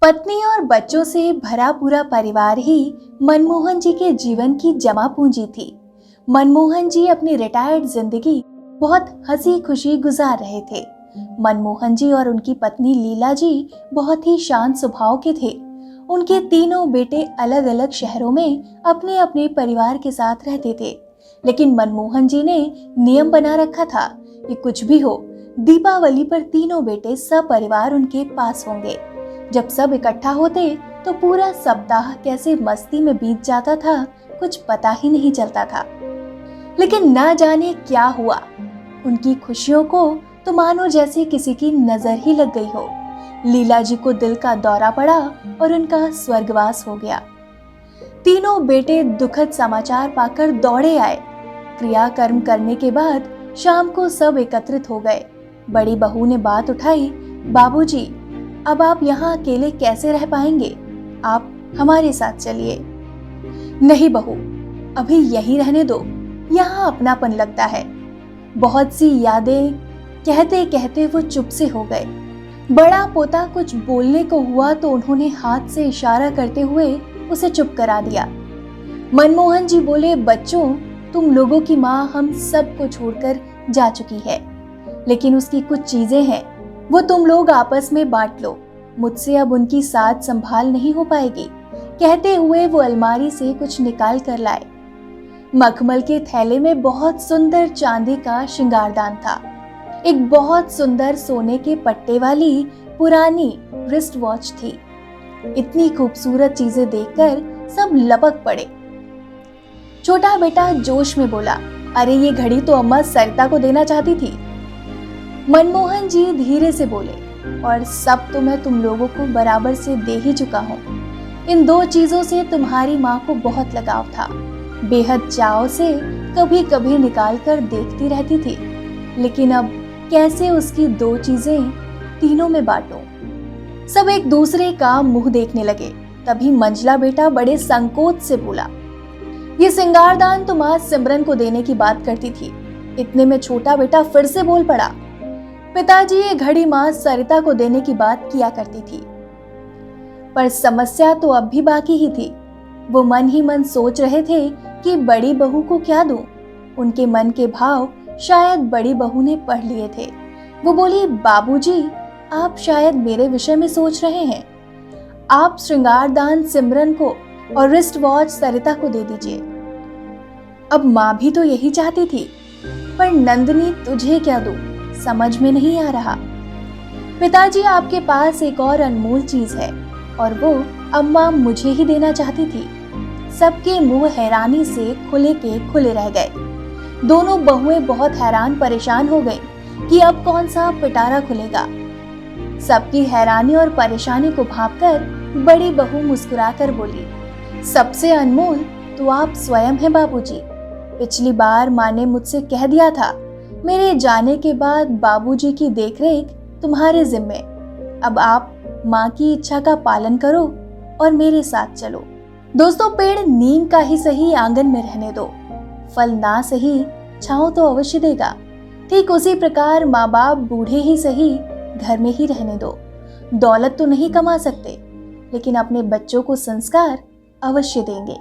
पत्नी और बच्चों से भरा पूरा परिवार ही मनमोहन जी के जीवन की जमा पूंजी थी। मनमोहन जी अपनी रिटायर्ड जिंदगी बहुत हंसी खुशी गुजार रहे थे। मनमोहन जी और उनकी पत्नी लीला जी बहुत ही शांत स्वभाव के थे। उनके तीनों बेटे अलग अलग शहरों में अपने अपने परिवार के साथ रहते थे, लेकिन मनमोहन जी ने नियम बना रखा था कि कुछ भी हो, दीपावली पर तीनों बेटे सपरिवार उनके पास होंगे। जब सब इकट्ठा होते तो पूरा सप्ताह कैसे मस्ती में बीत जाता था, कुछ पता ही नहीं चलता था। लेकिन ना जाने क्या हुआ, उनकी खुशियों को तो मानो जैसे किसी की नजर ही लग गई हो। लीला जी को दिल का दौरा पड़ा और उनका स्वर्गवास हो गया। तीनों बेटे दुखद समाचार पाकर दौड़े आए। क्रियाकर्म करने के बाद शाम को सब एकत्रित हो गए। बड़ी बहू ने बात उठाई, बाबूजी, अब आप यहाँ अकेले कैसे रह पाएंगे? आप हमारे साथ चलिए। नहीं बहू, अभी यहीं रहने दो, यहाँ अपनापन लगता है। बहुत सी यादें कहते कहते वो चुप से हो गए। बड़ा पोता कुछ बोलने को हुआ तो उन्होंने हाथ से इशारा करते हुए उसे चुप करा दिया। मनमोहन जी बोले, बच्चों, तुम लोगों की माँ हम सबको छोड़कर जा चुकी है, लेकिन उसकी कुछ चीजें हैं, वो तुम लोग आपस में बांट लो। मुझसे अब उनकी साथ संभाल नहीं हो पाएगी। कहते हुए वो अलमारी से कुछ निकाल कर लाए। मखमल के थैले में बहुत सुंदर चांदी का श्रृंगारदान था। एक बहुत सुंदर सोने के पट्टे वाली पुरानी रिस्ट वॉच थी। इतनी खूबसूरत चीजें देखकर सब लपक पड़े। छोटा बेटा जोश में बोला, अरे ये घड़ी तो अम्मा सरिता को देना चाहती थी। मनमोहन जी धीरे से बोले, और सब तो मैं तुम लोगों को बराबर से दे ही चुका हूँ। इन दो चीजों से तुम्हारी माँ को बहुत लगाव था। बेहद चाव से कभी कभी निकाल कर देखती रहती थी, लेकिन अब कैसे उसकी दो चीजें तीनों में बांटूं? सब एक दूसरे का मुंह देखने लगे। तभी मंझला बेटा बड़े संकोच से बोला, ये श्रृंगारदान तो माँ सिमरन को देने की बात करती थी। इतने में छोटा बेटा फिर से बोल पड़ा, पिताजी, ये घड़ी माँ सरिता को देने की बात किया करती थी। पर समस्या तो अब भी बाकी ही थी। वो मन ही मन सोच रहे थे कि बड़ी बहू को क्या दूं। उनके मन के भाव शायद बड़ी बहू ने पढ़ लिए थे। वो बोली, बाबूजी, आप शायद मेरे विषय में सोच रहे हैं। आप श्रृंगारदान सिमरन को और रिस्ट वॉच सरिता को दे दीजिए। अब माँ भी तो यही चाहती थी, पर नंदिनी तुझे क्या दूं, समझ में नहीं आ रहा। पिताजी, आपके पास एक और अनमोल चीज है, और वो अम्मा मुझे ही देना चाहती थी। सबके मुंह हैरानी से खुले के खुले रह गए। दोनों बहुएं बहुत हैरान परेशान हो गईं कि अब कौन सा पिटारा खुलेगा। सबकी हैरानी और परेशानी को भांपकर बड़ी बहू मुस्कुराकर बोली, सबसे अनमोल तो आप स्वयं हैं बाबूजी। पिछली बार माँ ने मुझसे कह दिया था, मेरे जाने के बाद बाबूजी की देखरेख तुम्हारे जिम्मे। अब आप माँ की इच्छा का पालन करो और मेरे साथ चलो। दोस्तों, पेड़ नीम का ही सही आंगन में रहने दो, फल ना सही छांव तो अवश्य देगा। ठीक उसी प्रकार माँ बाप बूढ़े ही सही घर में ही रहने दो। दौलत तो नहीं कमा सकते, लेकिन अपने बच्चों को संस्कार अवश्य देंगे।